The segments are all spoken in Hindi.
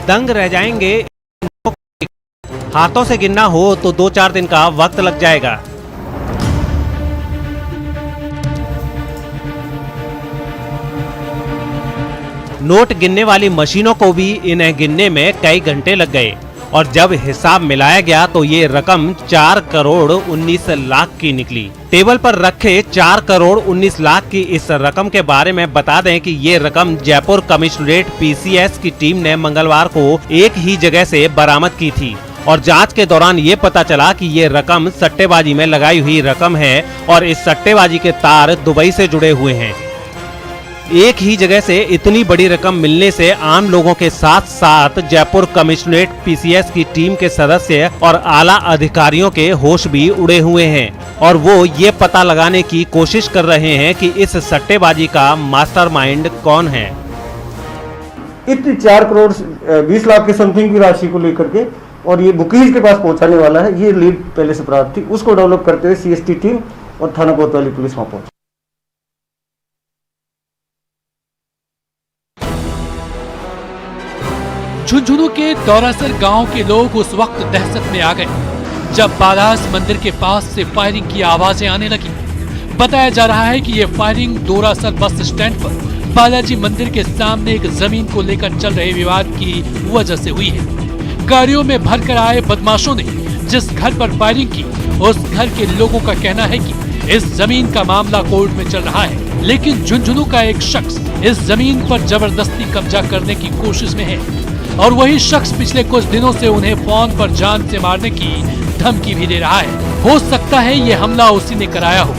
दंग रह जाएंगे। हाथों से गिनना हो तो 2-4 दिन का वक्त लग जाएगा। नोट गिनने वाली मशीनों को भी इन्हें गिनने में कई घंटे लग गए और जब हिसाब मिलाया गया तो ये रकम 4 करोड़ 19 लाख की निकली। टेबल पर रखे 4 करोड़ 19 लाख की इस रकम के बारे में बता दें कि ये रकम जयपुर कमिश्नरेट पीसीएस की टीम ने मंगलवार को एक ही जगह से बरामद की थी और जांच के दौरान ये पता चला कि ये रकम सट्टेबाजी में लगाई हुई रकम है और इस सट्टेबाजी के तार दुबई से जुड़े हुए हैं। एक ही जगह से इतनी बड़ी रकम मिलने से आम लोगों के साथ साथ जयपुर कमिश्नरेट पीसीएस की टीम के सदस्य और आला अधिकारियों के होश भी उड़े हुए हैं और वो ये पता लगाने की कोशिश कर रहे हैं कि इस सट्टेबाजी का मास्टरमाइंड कौन है। इतनी 4 करोड़ 20 लाख के समथिंग की राशि को लेकर के और ये बुकीज के पास पहुंचाने वाला है, ये लीड पहले से प्राप्त थी। उसको डेवलप करते हुए सीएसटी टीम और थाना कोतवाली पुलिस वहां पहुंची। झुंझुनू के दौरासर गांव के लोग उस वक्त दहशत में आ गए जब बालास मंदिर के पास से फायरिंग की आवाजें आने लगी। बताया जा रहा है कि ये फायरिंग दौरासर बस स्टैंड पर बालाजी मंदिर के सामने एक जमीन को लेकर चल रहे विवाद की वजह से हुई है। गाड़ियों में भरकर आए बदमाशों ने जिस घर पर फायरिंग की, उस घर के लोगों का कहना है कि इस जमीन का मामला कोर्ट में चल रहा है, लेकिन झुंझुनू का एक शख्स इस जमीन पर जबरदस्ती कब्जा करने की कोशिश में है और वही शख्स पिछले कुछ दिनों से उन्हें फोन पर जान से मारने की धमकी भी दे रहा है। हो सकता है ये हमला उसी ने कराया हो।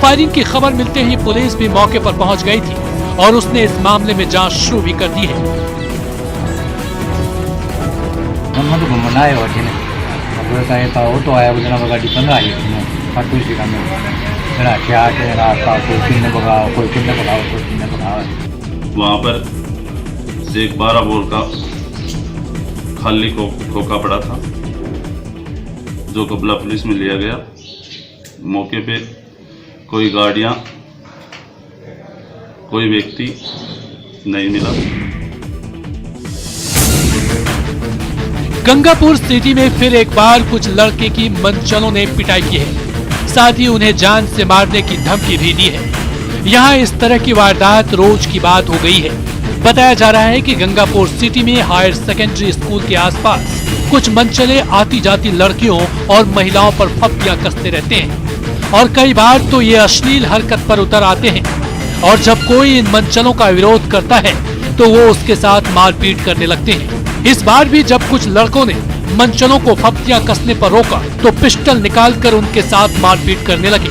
फायरिंग की खबर मिलते ही पुलिस भी मौके पर पहुंच गई थी और उसने इस मामले में जांच शुरू भी कर दी है। वहाँ पर एक 12 बोर का खाली खोखा पड़ा था जो कबला पुलिस में लिया गया। मौके पे कोई गाड़ियां, कोई व्यक्ति नहीं मिला। गंगापुर सिटी में फिर एक बार कुछ लड़के की मनचलों ने पिटाई की है, साथ ही उन्हें जान से मारने की धमकी भी दी है। यहाँ इस तरह की वारदात रोज की बात हो गई है। बताया जा रहा है कि गंगापुर सिटी में हायर सेकेंडरी स्कूल के आसपास कुछ मनचले आती जाती लड़कियों और महिलाओं पर फप्तियां कसते रहते हैं और कई बार तो ये अश्लील हरकत पर उतर आते हैं और जब कोई इन मनचलों का विरोध करता है तो वो उसके साथ मारपीट करने लगते हैं। इस बार भी जब कुछ लड़कों ने मनचलों को फप्तियां कसने पर रोका तो पिस्टल निकालकर उनके साथ मारपीट करने लगे।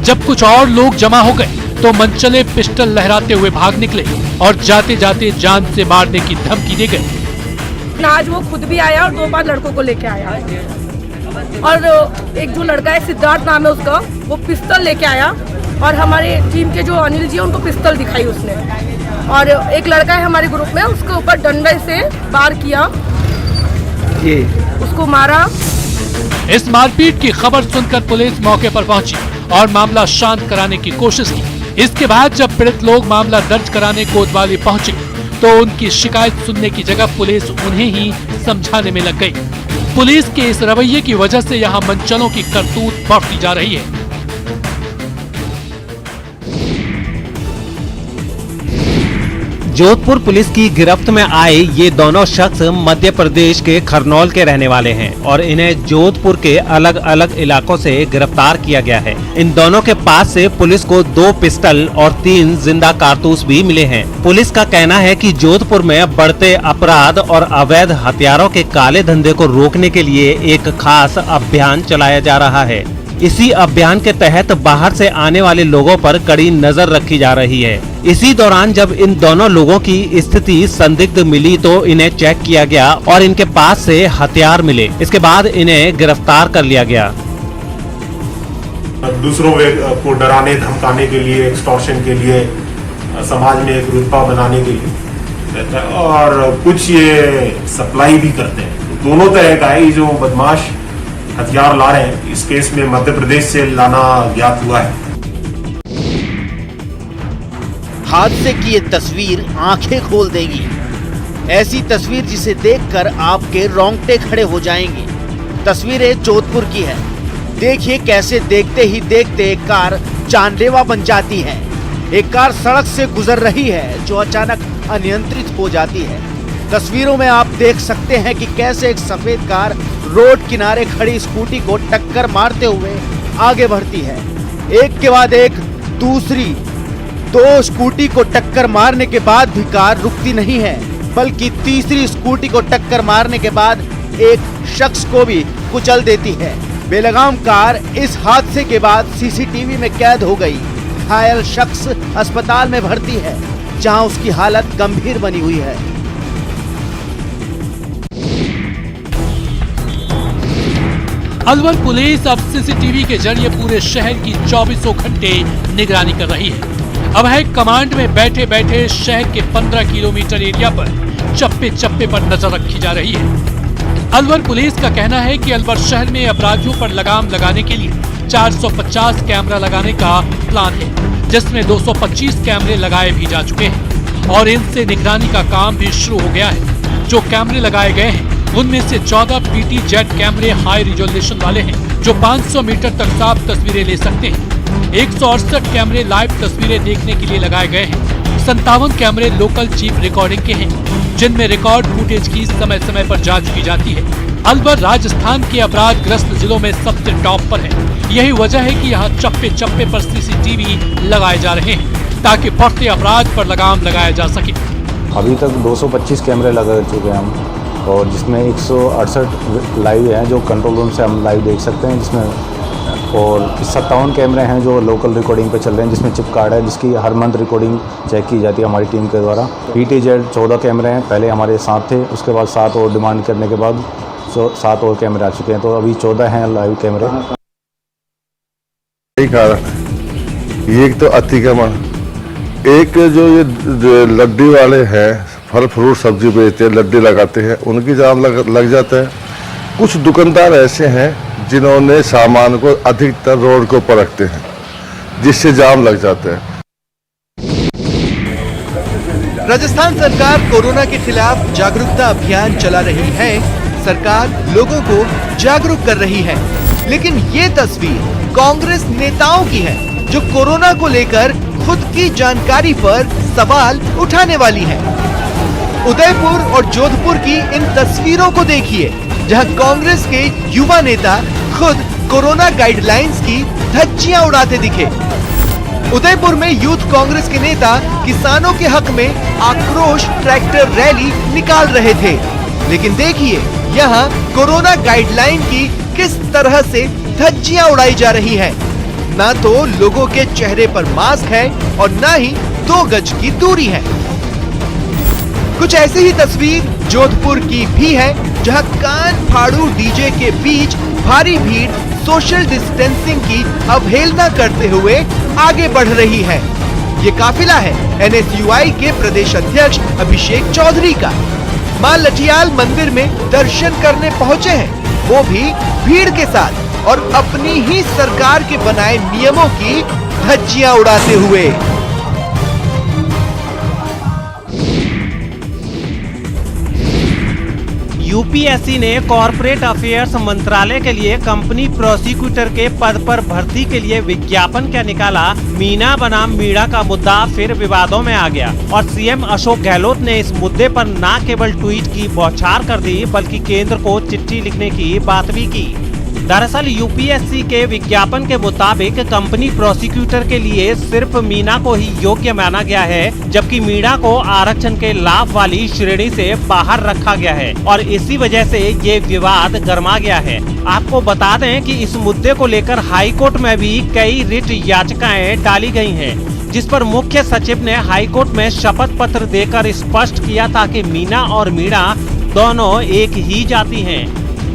जब कुछ और लोग जमा हो गए तो मनचले पिस्टल लहराते हुए भाग निकले और जाते जाते जान से मारने की धमकी दे गए। आज वो खुद भी आया और 2 बार लड़कों को लेके आया और एक जो लड़का है सिद्धार्थ नाम है उसका, वो पिस्टल लेके आया और हमारे टीम के जो अनिल जी उनको पिस्टल दिखाई उसने। और एक लड़का है हमारे ग्रुप में, उसके ऊपर डंडे से वार किया, उसको मारा। इस मारपीट की खबर सुनकर पुलिस मौके पर पहुंची और मामला शांत कराने की कोशिश की। इसके बाद जब पीड़ित लोग मामला दर्ज कराने कोतवाली पहुंचे तो उनकी शिकायत सुनने की जगह पुलिस उन्हें ही समझाने में लग गई। पुलिस के इस रवैये की वजह से यहाँ मनचलों की करतूत बढ़ती जा रही है। जोधपुर पुलिस की गिरफ्त में आए ये दोनों शख्स मध्य प्रदेश के खरनौल के रहने वाले हैं और इन्हें जोधपुर के अलग अलग इलाकों से गिरफ्तार किया गया है। इन दोनों के पास से पुलिस को 2 पिस्टल और 3 जिंदा कारतूस भी मिले हैं। पुलिस का कहना है कि जोधपुर में बढ़ते अपराध और अवैध हथियारों के काले धंधे को रोकने के लिए एक खास अभियान चलाया जा रहा है। इसी अभियान के तहत बाहर से आने वाले लोगों पर कड़ी नजर रखी जा रही है। इसी दौरान जब इन दोनों लोगों की स्थिति संदिग्ध मिली तो इन्हें चेक किया गया और इनके पास से हथियार मिले। इसके बाद इन्हें गिरफ्तार कर लिया गया। दूसरों को डराने धमकाने के लिए, एक्सटॉर्शन के लिए, समाज में एक रुतबा बनाने के लिए और कुछ ये सप्लाई भी करते हैं। दोनों तरह का है। जो बदमाश हथियार ला रहे हैं, इस केस में मध्य प्रदेश से लाना ज्ञात हुआ है। हादसे की ये तस्वीर आंखें खोल देगी। ऐसी तस्वीर जिसे देखकर आपके रोंगटे खड़े हो जाएंगे। तस्वीरें जोधपुर की है। देखिए कैसे देखते ही देखते एक कार जानलेवा बन जाती है। एक कार सड़क से गुजर रही है जो अचानक अनियंत्रित हो जाती है। तस्वीरों में आप देख सकते हैं कि कैसे एक सफेद कार रोड किनारे खड़ी स्कूटी को टक्कर मारते हुए आगे बढ़ती है। एक के बाद एक दूसरी दो स्कूटी को टक्कर मारने के बाद भी कार रुकती नहीं है, बल्कि तीसरी स्कूटी को टक्कर मारने के बाद एक शख्स को भी कुचल देती है। बेलगाम कार इस हादसे के बाद सीसीटीवी में कैद हो गई। घायल शख्स अस्पताल में भर्ती है, जहां उसकी हालत गंभीर बनी हुई है। अलवर पुलिस अब सीसीटीवी के जरिए पूरे शहर की 24 घंटे निगरानी कर रही है। अब हाई कमांड में बैठे बैठे शहर के 15 किलोमीटर एरिया पर चप्पे चप्पे पर नजर रखी जा रही है। अलवर पुलिस का कहना है कि अलवर शहर में अपराधियों पर लगाम लगाने के लिए 450 कैमरा लगाने का प्लान है, जिसमें 225 कैमरे लगाए भी जा चुके हैं और इनसे निगरानी का काम भी शुरू हो गया है। जो कैमरे लगाए गए हैं उनमें से 14 PTZ कैमरे हाई रिजोल्यूशन वाले हैं, जो 500 मीटर तक साफ तस्वीरें ले सकते हैं। 168 कैमरे लाइव तस्वीरें देखने के लिए लगाए गए हैं। 57 कैमरे लोकल चीप रिकॉर्डिंग के हैं, जिनमें रिकॉर्ड फुटेज की समय समय पर जांच की जाती है। अलवर राजस्थान के अपराध ग्रस्त जिलों में सबसे टॉप पर है। यही वजह है कि यहाँ चप्पे चप्पे पर सीसीटीवी लगाए जा रहे हैं, ताकि बढ़ते अपराध पर लगाम लगाया जा सके। अभी तक 225 कैमरे लगा चुके हैं हम, और जिसमें 168 लाइव हैं जो कंट्रोल रूम से हम लाइव देख सकते हैं, जिसमें और 57 कैमरे हैं जो लोकल रिकॉर्डिंग पे चल रहे हैं, जिसमें चिप कार्ड है जिसकी हर मंथ रिकॉर्डिंग चेक की जाती है हमारी टीम के द्वारा। PTZ 14 कैमरे हैं, पहले हमारे 7 थे, उसके बाद 7 और डिमांड करने के बाद 7 और कैमरे आ चुके हैं, तो अभी 14 हैं लाइव कैमरे। यही कारण है, एक तो अतिक्रमण, एक जो ये लड्डी वाले हैं, फल फ्रूट सब्जी बेचते हैं, लड्डी लगाते हैं, उनकी जाम लग जाता है। कुछ दुकानदार ऐसे हैं जिन्होंने सामान को अधिकतर रोड के ऊपर रखते हैं, जिससे जाम लग जाता है। राजस्थान सरकार कोरोना के खिलाफ जागरूकता अभियान चला रही है। सरकार लोगों को जागरूक कर रही है, लेकिन ये तस्वीर कांग्रेस नेताओं की है, जो कोरोना को लेकर खुद की जानकारी पर सवाल उठाने वाली है। उदयपुर और जोधपुर की इन तस्वीरों को देखिए, जहां कांग्रेस के युवा नेता खुद कोरोना गाइडलाइंस की धज्जियां उड़ाते दिखे। उदयपुर में यूथ कांग्रेस के नेता किसानों के हक में आक्रोश ट्रैक्टर रैली निकाल रहे थे, लेकिन देखिए यहाँ कोरोना गाइडलाइन की किस तरह से धज्जियां उड़ाई जा रही है। ना तो लोगों के चेहरे पर मास्क है और ना ही 2 गज की दूरी है। कुछ ऐसी ही तस्वीर जोधपुर की भी है, जहां कान फाड़ू डीजे के बीच भारी भीड़ सोशल डिस्टेंसिंग की अवहेलना करते हुए आगे बढ़ रही है। ये काफिला है NSUI के प्रदेश अध्यक्ष अभिषेक चौधरी का। मां लठियाल मंदिर में दर्शन करने पहुंचे हैं, वो भी भीड़ के साथ और अपनी ही सरकार के बनाए नियमों की धज्जियां उड़ाते हुए। यूपीएससी ने कॉर्पोरेट अफेयर्स मंत्रालय के लिए कंपनी प्रोसिक्यूटर के पद पर भर्ती के लिए विज्ञापन क्या निकाला। मीना बनाम मीणा का मुद्दा फिर विवादों में आ गया और सीएम अशोक गहलोत ने इस मुद्दे पर न केवल ट्वीट की बौछार कर दी, बल्कि केंद्र को चिट्ठी लिखने की बात भी की। दरअसल यूपीएससी के विज्ञापन के मुताबिक कंपनी प्रोसिक्यूटर के लिए सिर्फ मीना को ही योग्य माना गया है, जबकि मीणा को आरक्षण के लाभ वाली श्रेणी से बाहर रखा गया है और इसी वजह से ये विवाद गर्मा गया है। आपको बता दें कि इस मुद्दे को लेकर हाईकोर्ट में भी कई रिट याचिकाएं डाली गई हैं, जिस पर मुख्य सचिव ने हाईकोर्ट में शपथ पत्र देकर स्पष्ट किया था कि मीना और मीणा दोनों एक ही जाति हैं,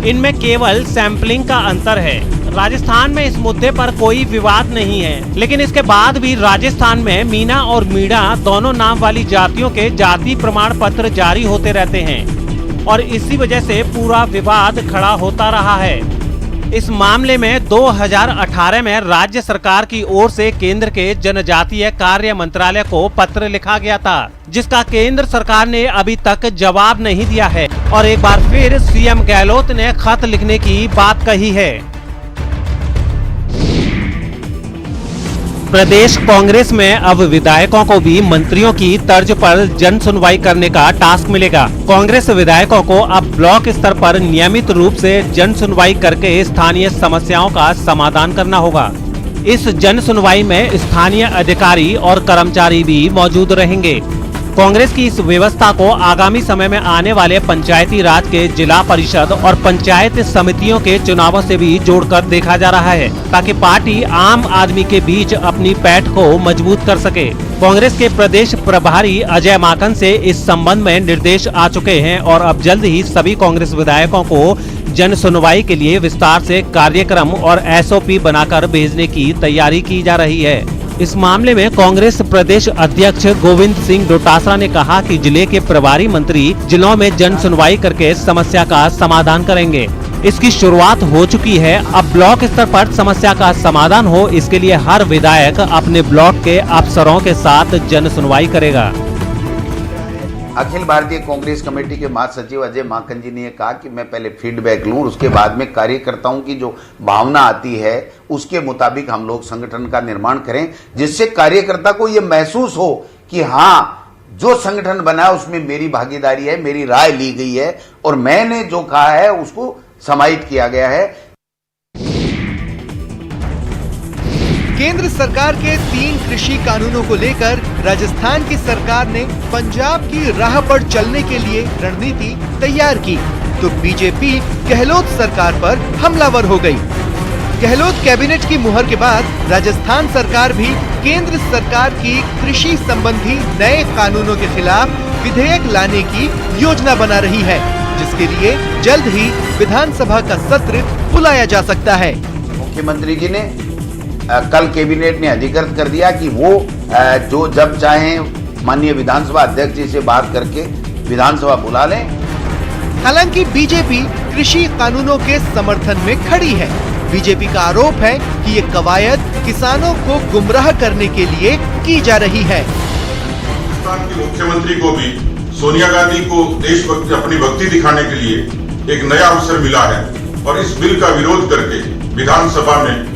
इनमें केवल सैंपलिंग का अंतर है। राजस्थान में इस मुद्दे पर कोई विवाद नहीं है, लेकिन इसके बाद भी राजस्थान में मीना और मीणा दोनों नाम वाली जातियों के जाति प्रमाण पत्र जारी होते रहते हैं और इसी वजह से पूरा विवाद खड़ा होता रहा है। इस मामले में 2018 में राज्य सरकार की ओर से केंद्र के जनजातीय कार्य मंत्रालय को पत्र लिखा गया था, जिसका केंद्र सरकार ने अभी तक जवाब नहीं दिया है और एक बार फिर सीएम गहलोत ने खत लिखने की बात कही है। प्रदेश कांग्रेस में अब विधायकों को भी मंत्रियों की तर्ज पर जन सुनवाई करने का टास्क मिलेगा। कांग्रेस विधायकों को अब ब्लॉक स्तर पर नियमित रूप से जन सुनवाई करके स्थानीय समस्याओं का समाधान करना होगा। इस जन सुनवाई में स्थानीय अधिकारी और कर्मचारी भी मौजूद रहेंगे। कांग्रेस की इस व्यवस्था को आगामी समय में आने वाले पंचायती राज के जिला परिषद और पंचायत समितियों के चुनावों से भी जोड़कर देखा जा रहा है, ताकि पार्टी आम आदमी के बीच अपनी पैठ को मजबूत कर सके। कांग्रेस के प्रदेश प्रभारी अजय माकन से इस संबंध में निर्देश आ चुके हैं और अब जल्द ही सभी कांग्रेस विधायकों को जन सुनवाई के लिए विस्तार से कार्यक्रम और SOP बनाकर भेजने की तैयारी की जा रही है। इस मामले में कांग्रेस प्रदेश अध्यक्ष गोविंद सिंह डोटासरा ने कहा कि जिले के प्रभारी मंत्री जिलों में जन सुनवाई करके समस्या का समाधान करेंगे। इसकी शुरुआत हो चुकी है। अब ब्लॉक स्तर पर समस्या का समाधान हो, इसके लिए हर विधायक अपने ब्लॉक के अफसरों के साथ जन सुनवाई करेगा। अखिल भारतीय कांग्रेस कमेटी के महासचिव अजय माकन जी ने कहा कि मैं पहले फीडबैक लूं, उसके बाद में कार्यकर्ताओं की जो भावना आती है उसके मुताबिक हम लोग संगठन का निर्माण करें, जिससे कार्यकर्ता को यह महसूस हो कि हाँ, जो संगठन बना है उसमें मेरी भागीदारी है, मेरी राय ली गई है और मैंने जो कहा है उसको समाहित किया गया है। केंद्र सरकार के 3 कृषि कानूनों को लेकर राजस्थान की सरकार ने पंजाब की राह पर चलने के लिए रणनीति तैयार की, तो बीजेपी गहलोत सरकार पर हमलावर हो गई। गहलोत कैबिनेट की मुहर के बाद राजस्थान सरकार भी केंद्र सरकार की कृषि संबंधी नए कानूनों के खिलाफ विधेयक लाने की योजना बना रही है, जिसके लिए जल्द ही विधानसभा का सत्र बुलाया जा सकता है। मुख्यमंत्री जी ने कल कैबिनेट ने अधिकृत कर दिया कि वो जो जब चाहें माननीय विधानसभा अध्यक्ष जी से बात करके विधानसभा बुला लें। हालांकि बीजेपी कृषि कानूनों के समर्थन में खड़ी है। बीजेपी का आरोप है कि ये कवायद किसानों को गुमराह करने के लिए की जा रही है। राजस्थान के मुख्यमंत्री को भी सोनिया गांधी को देशभक्ति अपनी भक्ति दिखाने के लिए एक नया अवसर मिला है और इस बिल का विरोध करके विधानसभा में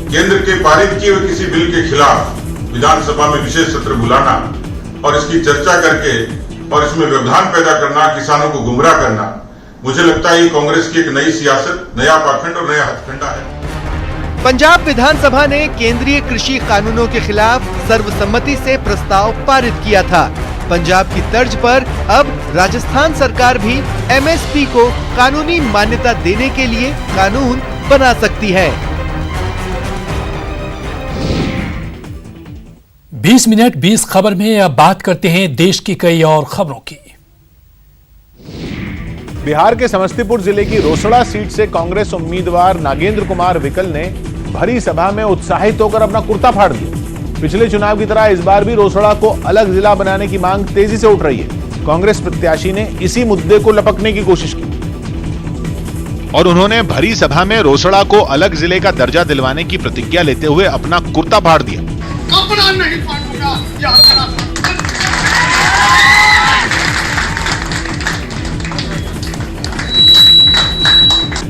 केंद्र के पारित किए हुए किसी बिल के खिलाफ विधानसभा में विशेष सत्र बुलाना और इसकी चर्चा करके और इसमें व्यवधान पैदा करना, किसानों को गुमराह करना, मुझे लगता है ये कांग्रेस की एक नई सियासत, नया पाखंड और नया हथकंडा है। पंजाब विधानसभा ने केंद्रीय कृषि कानूनों के खिलाफ सर्वसम्मति से प्रस्ताव पारित किया था। पंजाब की तर्ज पर अब राजस्थान सरकार भी MSP को कानूनी मान्यता देने के लिए कानून बना सकती है। 20 मिनट 20 खबर में अब बात करते हैं देश की कई और खबरों की। बिहार के समस्तीपुर जिले की रोसड़ा सीट से कांग्रेस उम्मीदवार नागेंद्र कुमार विकल ने भरी सभा में उत्साहित होकर अपना कुर्ता फाड़ दिया। पिछले चुनाव की तरह इस बार भी रोसड़ा को अलग जिला बनाने की मांग तेजी से उठ रही है। कांग्रेस प्रत्याशी ने इसी मुद्दे को लपकने की कोशिश की और उन्होंने भरी सभा में रोसड़ा को अलग जिले का दर्जा दिलवाने की प्रतिज्ञा लेते हुए अपना कुर्ता फाड़ दिया। कपड़ा नहीं फाड़ूंगा,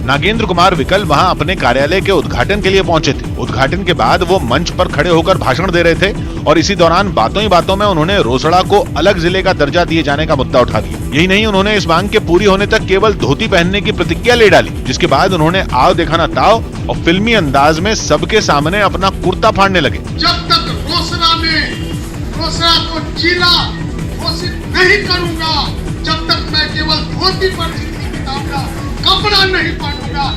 नागेंद्र कुमार विकल वहां अपने कार्यालय के उद्घाटन के लिए पहुंचे थे। उद्घाटन के बाद वो मंच पर खड़े होकर भाषण दे रहे थे और इसी दौरान बातों ही बातों में उन्होंने रोसड़ा को अलग जिले का दर्जा दिए जाने का मुद्दा उठा दिया। यही नहीं, उन्होंने इस मांग के पूरी होने तक केवल धोती पहनने की प्रतिज्ञा ले डाली, जिसके बाद उन्होंने आओ देखा ना ताओ और फिल्मी अंदाज में सबके सामने अपना कुर्ता फाड़ने लगे। जब तक रोसड़ा को जिला घोषित नहीं करूंगा, जब तक मैं केवल धोती पर जिंदगी बिताऊंगा, कपड़ा नहीं पहनूंगा।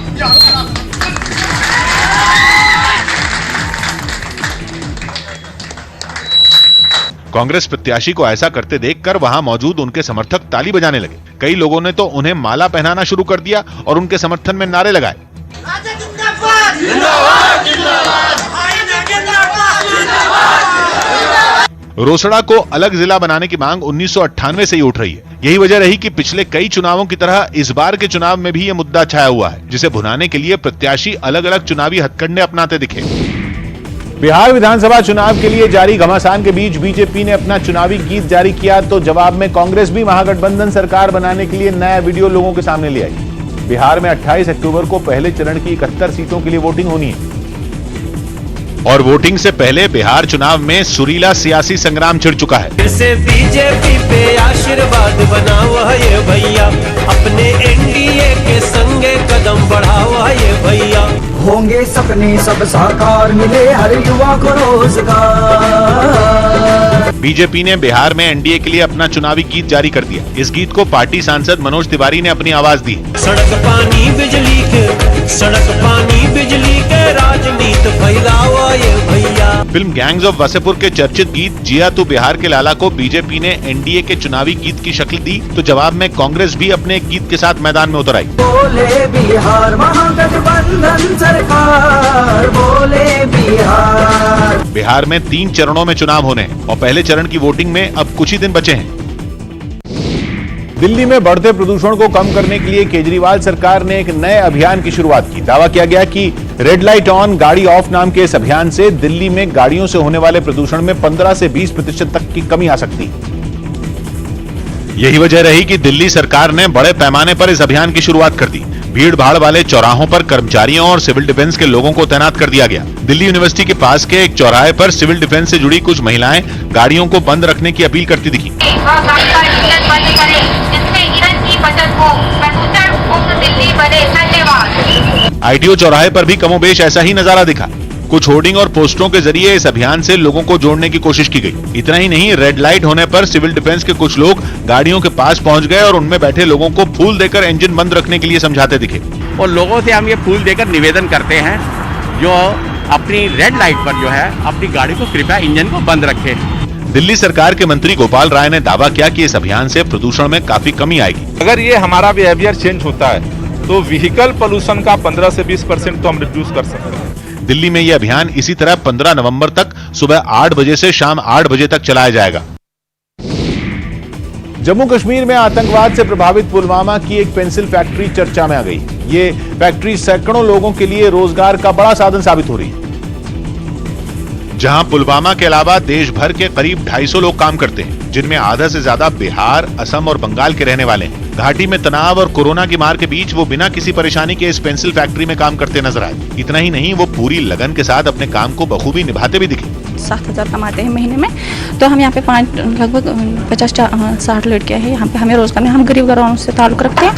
कांग्रेस प्रत्याशी को ऐसा करते देखकर वहां मौजूद उनके समर्थक ताली बजाने लगे। कई लोगों ने तो उन्हें माला पहनाना शुरू कर दिया और उनके समर्थन में नारे लगाए। रोसड़ा को अलग जिला बनाने की मांग 1998 से ही उठ रही है। यही वजह रही कि पिछले कई चुनावों की तरह इस बार के चुनाव में भी ये मुद्दा छाया हुआ है, जिसे भुनाने के लिए प्रत्याशी अलग अलग चुनावी हथकंडे अपनाते दिखे। बिहार विधानसभा चुनाव के लिए जारी घमासान के बीच बीजेपी ने अपना चुनावी गीत जारी किया, तो जवाब में कांग्रेस भी महागठबंधन सरकार बनाने के लिए नया वीडियो लोगों के सामने ले आई। बिहार में 28 अक्टूबर को पहले चरण की 71 सीटों के लिए वोटिंग होनी है और वोटिंग से पहले बिहार चुनाव में सुरीला सियासी संग्राम छिड़ चुका है। फिर से बीजेपी पे आशीर्वाद बनाओ ये भैया, अपने एनडीए के संगे कदम बढ़ाओ ये भैया। होंगे सपने सब साकार, मिले हर युवा को रोजगार। बीजेपी ने बिहार में एनडीए के लिए अपना चुनावी गीत जारी कर दिया। इस गीत को पार्टी सांसद मनोज तिवारी ने अपनी आवाज दी। सड़क पानी बिजली के राजनीति फैलाओ ये भैया। फिल्म गैंग्स ऑफ वासेपुर के चर्चित गीत जिया तू बिहार के लाला को बीजेपी ने एनडीए के चुनावी गीत की शक्ल दी, तो जवाब में कांग्रेस भी अपने गीत के साथ मैदान में उतर आई। बोले बिहार महागठबंधन सरकार, बोले बिहार। बिहार में 3 चरणों में चुनाव होने हैं और पहले चरण की वोटिंग में अब कुछ ही दिन बचे हैं। दिल्ली में बढ़ते प्रदूषण को कम करने के लिए केजरीवाल सरकार ने एक नए अभियान की शुरुआत की। दावा किया गया कि रेड लाइट ऑन गाड़ी ऑफ नाम के इस अभियान से दिल्ली में गाड़ियों से होने वाले प्रदूषण में 15 से 20% तक की कमी आ सकती है। यही वजह रही कि दिल्ली सरकार ने बड़े पैमाने पर इस अभियान की शुरुआत कर दी। भीड़ भाड़ वाले चौराहों पर कर्मचारियों और सिविल डिफेंस के लोगों को तैनात कर दिया गया। दिल्ली यूनिवर्सिटी के पास के एक चौराहे पर सिविल डिफेंस से जुड़ी कुछ महिलाएं गाड़ियों को बंद रखने की अपील करती दिखी। आईटीओ चौराहे पर भी कमोबेश ऐसा ही नजारा दिखा। कुछ होर्डिंग और पोस्टरों के जरिए इस अभियान से लोगों को जोड़ने की कोशिश की गई। इतना ही नहीं, रेड लाइट होने पर सिविल डिफेंस के कुछ लोग गाड़ियों के पास पहुंच गए और उनमें बैठे लोगों को फूल देकर इंजन बंद रखने के लिए समझाते दिखे। और लोगों से हम ये फूल देकर निवेदन करते हैं जो अपनी रेड लाइट पर जो है अपनी गाड़ी को कृपया इंजन को बंद रखे। दिल्ली सरकार के मंत्री गोपाल राय ने दावा किया कि इस अभियान से प्रदूषण में काफी कमी आएगी। अगर ये हमारा बिहेवियर चेंज होता है तो व्हीकल पोल्यूशन का 15 से 20% तो हम रिड्यूस कर सकते हैं। दिल्ली में यह अभियान इसी तरह 15 नवंबर तक सुबह 8 बजे से शाम 8 बजे तक चलाया जाएगा। जम्मू कश्मीर में आतंकवाद से प्रभावित पुलवामा की एक पेंसिल फैक्ट्री चर्चा में आ गई। ये फैक्ट्री सैकड़ों लोगों के लिए रोजगार का बड़ा साधन साबित हो रही है। जहां पुलवामा के अलावा देश भर के करीब 250 लोग काम करते हैं, जिनमें आधा से ज्यादा बिहार, असम और बंगाल के रहने वाले हैं। घाटी में तनाव और कोरोना की मार के बीच वो बिना किसी परेशानी के इस पेंसिल फैक्ट्री में काम करते नजर आए। इतना ही नहीं, वो पूरी लगन के साथ अपने काम को बखूबी निभाते भी दिखे। 7,000 कमाते हैं महीने में, तो हम यहाँ पे लगभग 50-60 लड़के हैं यहाँ पे। हमें रोजगार में, हम गरीब घरों से ताल्लुक रखते हैं,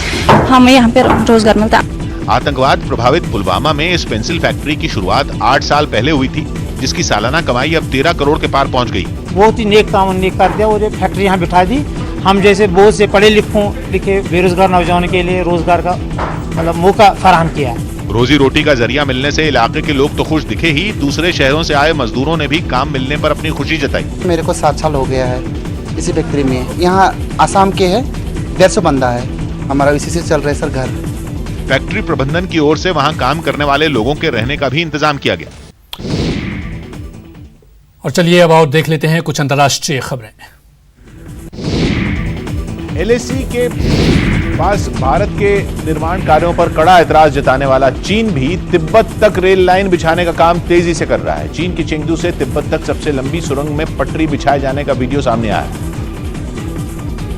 हमें यहाँ पे रोजगार मिलता है। आतंकवाद प्रभावित पुलवामा में इस पेंसिल फैक्ट्री की शुरुआत 8 साल पहले हुई थी, जिसकी सालाना कमाई अब 13 करोड़ के पार पहुंच गई। बहुत ही नेक काम उन्होंने कर दिया और ये फैक्ट्री यहाँ बिठा दी। हम जैसे बहुत से पढ़े लिखे बेरोजगार नौजवानों के लिए रोजगार का मतलब मौका फराहम किया है। रोजी रोटी का जरिया मिलने से इलाके के लोग तो खुश दिखे ही, दूसरे शहरों से आए मजदूरों ने भी काम मिलने पर अपनी खुशी जताई। मेरे को 7 साल हो गया है इसी फैक्ट्री में। यहाँ आसाम के है, 150 बंदा है, हमारा इसी से चल रहा है सर घर। फैक्ट्री प्रबंधन की ओर से वहां काम करने वाले लोगों के रहने का भी इंतजाम किया गया। और चलिए अब और देख लेते हैं कुछ अंतर्राष्ट्रीय खबरें। एलएसी के पास भारत के निर्माण कार्यों पर कड़ा एतराज जताने वाला चीन भी तिब्बत तक रेल लाइन बिछाने का काम तेजी से कर रहा है। चीन की चेंगडू से तिब्बत तक सबसे लंबी सुरंग में पटरी बिछाए जाने का वीडियो सामने आया है,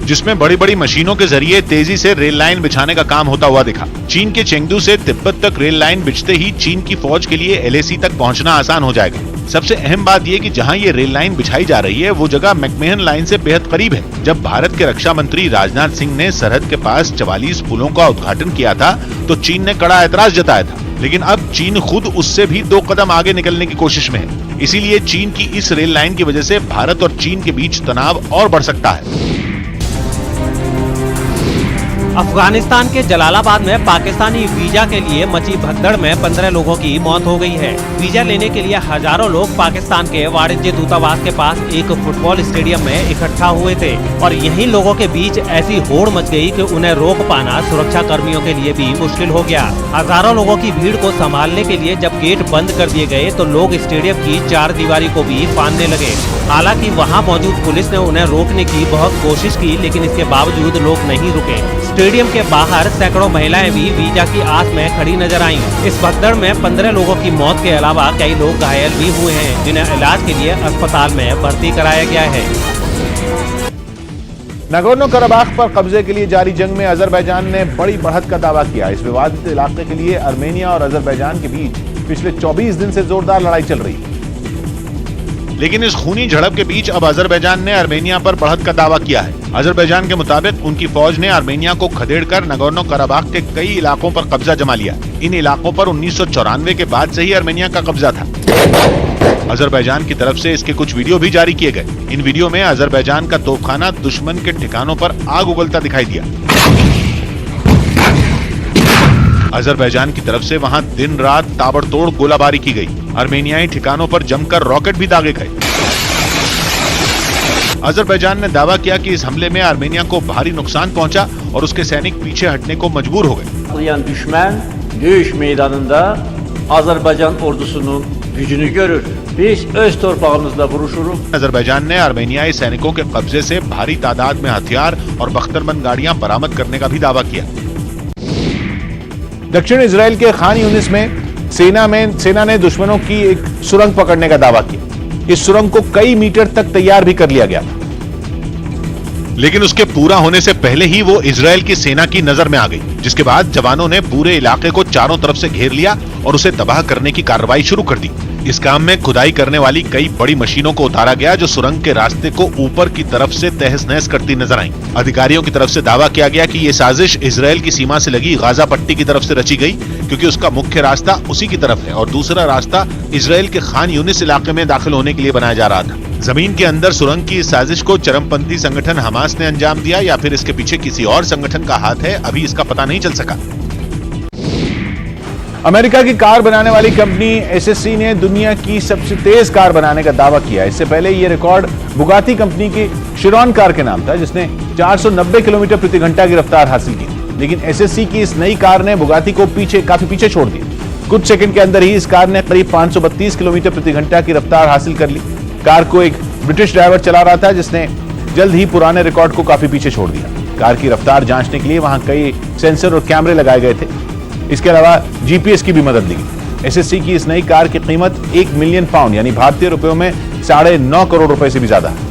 जिसमें बड़ी बड़ी मशीनों के जरिए तेजी से रेल लाइन बिछाने का काम होता हुआ दिखा। चीन के चेंगडू से तिब्बत तक रेल लाइन बिछते ही चीन की फौज के लिए एलएसी तक पहुंचना आसान हो जाएगा। सबसे अहम बात यह कि जहां ये रेल लाइन बिछाई जा रही है वो जगह मैकमेहन लाइन से बेहद करीब है। जब भारत के रक्षा मंत्री राजनाथ सिंह ने सरहद के पास 44 पुलों का उद्घाटन किया था तो चीन ने कड़ा ऐतराज जताया था, लेकिन अब चीन खुद उससे भी 2 कदम आगे निकलने की कोशिश में है। इसीलिए चीन की इस रेल लाइन की वजह से भारत और चीन के बीच तनाव और बढ़ सकता है। अफगानिस्तान के जलालाबाद में पाकिस्तानी वीजा के लिए मची भगदड़ में 15 लोगों की मौत हो गई है। वीजा लेने के लिए हजारों लोग पाकिस्तान के वाणिज्य दूतावास के पास एक फुटबॉल स्टेडियम में इकट्ठा हुए थे और यहीं लोगों के बीच ऐसी होड़ मच गई कि उन्हें रोक पाना सुरक्षा कर्मियों के लिए भी मुश्किल हो गया। हजारों लोगों की भीड़ को संभालने के लिए जब गेट बंद कर दिए गए तो लोग स्टेडियम की चार दीवारी को भी फांदने लगे। हालांकि वहां मौजूद पुलिस ने उन्हें रोकने की बहुत कोशिश की, लेकिन इसके बावजूद लोग नहीं रुके। स्टेडियम के बाहर सैकड़ों महिलाएं भी वीजा की आस में खड़ी नजर आईं। इस भगदड़ में 15 लोगों की मौत के अलावा कई लोग घायल भी हुए हैं, जिन्हें इलाज के लिए अस्पताल में भर्ती कराया गया है। नागोर्नो कराबाख पर कब्जे के लिए जारी जंग में अजरबैजान ने बड़ी बढ़त का दावा किया। इस विवादित इलाके के लिए अर्मेनिया और अजरबैजान के बीच पिछले 24 दिन से जोरदार लड़ाई चल रही है। लेकिन इस खूनी झड़प के बीच अब अजरबैजान ने अर्मेनिया पर बढ़त का दावा किया है। अजरबैजान के मुताबिक उनकी फौज ने अर्मेनिया को खदेड़कर नागोर्नो कराबाख के कई इलाकों पर कब्जा जमा लिया। इन इलाकों पर 1994 के बाद से ही अर्मेनिया का कब्जा था। अजरबैजान की तरफ से इसके कुछ वीडियो भी जारी किए गए। इन वीडियो में अजरबैजान का तोपखाना दुश्मन के ठिकानों पर आग उगलता दिखाई दिया। अजरबैजान की तरफ से वहां दिन रात ताबड़तोड़ गोलाबारी की गई। अर्मेनियाई ठिकानों पर जमकर रॉकेट भी दागे गए। अजरबैजान ने दावा किया कि इस हमले में अर्मेनिया को भारी नुकसान पहुंचा और उसके सैनिक पीछे हटने को मजबूर हो गए। Düşman dövüş meydanında Azerbaycan ordusunun gücünü görür. Biz öz torpağımızda vuruşuruz. Azerbaijan ने अर्मेनियाई सैनिकों के कब्जे से भारी तादाद में हथियार और बख्तरबंद गाड़ियां बरामद करने का भी दावा किया। दक्षिण इजराइल के खान यूनिस में सेना ने दुश्मनों की एक सुरंग पकड़ने का दावा किया। इस सुरंग को कई मीटर तक तैयार भी कर लिया गया था, लेकिन उसके पूरा होने से पहले ही वो इजराइल की सेना की नजर में आ गई, जिसके बाद जवानों ने पूरे इलाके को चारों तरफ से घेर लिया और उसे तबाह करने की कार्रवाई शुरू कर दी। इस काम में खुदाई करने वाली कई बड़ी मशीनों को उतारा गया, जो सुरंग के रास्ते को ऊपर की तरफ से तहस नहस करती नजर आईं। अधिकारियों की तरफ से दावा किया गया कि ये साजिश इजराइल की सीमा से लगी गाजा पट्टी की तरफ से रची गई, क्योंकि उसका मुख्य रास्ता उसी की तरफ है और दूसरा रास्ता इजराइल के खान यूनिस इलाके में दाखिल होने के लिए बनाया जा रहा था। जमीन के अंदर सुरंग की इस साजिश को चरमपंथी संगठन हमास ने अंजाम दिया या फिर इसके पीछे किसी और संगठन का हाथ है, अभी इसका पता नहीं चल सका। अमेरिका की कार बनाने वाली कंपनी एसएससी ने दुनिया की सबसे तेज कार बनाने का दावा किया। इससे पहले यह रिकॉर्ड बुगाटी कंपनी की शिरॉन कार के नाम था, जिसने 490 किलोमीटर प्रति घंटा की रफ्तार हासिल की। लेकिन एसएससी की इस नई कार ने बुगाटी को काफी पीछे छोड़ दिया। कुछ सेकंड के अंदर ही इस कार ने करीब 532 किलोमीटर प्रति घंटा की रफ्तार हासिल कर ली। कार को एक ब्रिटिश ड्राइवर चला रहा था, जिसने जल्द ही पुराने रिकॉर्ड को काफी पीछे छोड़ दिया। कार की रफ्तार जांचने के लिए वहां कई सेंसर और कैमरे लगाए गए थे। इसके अलावा जीपीएस की भी मदद ली गई। एसएससी की इस नई कार की कीमत 1 मिलियन पाउंड यानी भारतीय रुपयों में 9.5 करोड़ रुपए से भी ज्यादा है।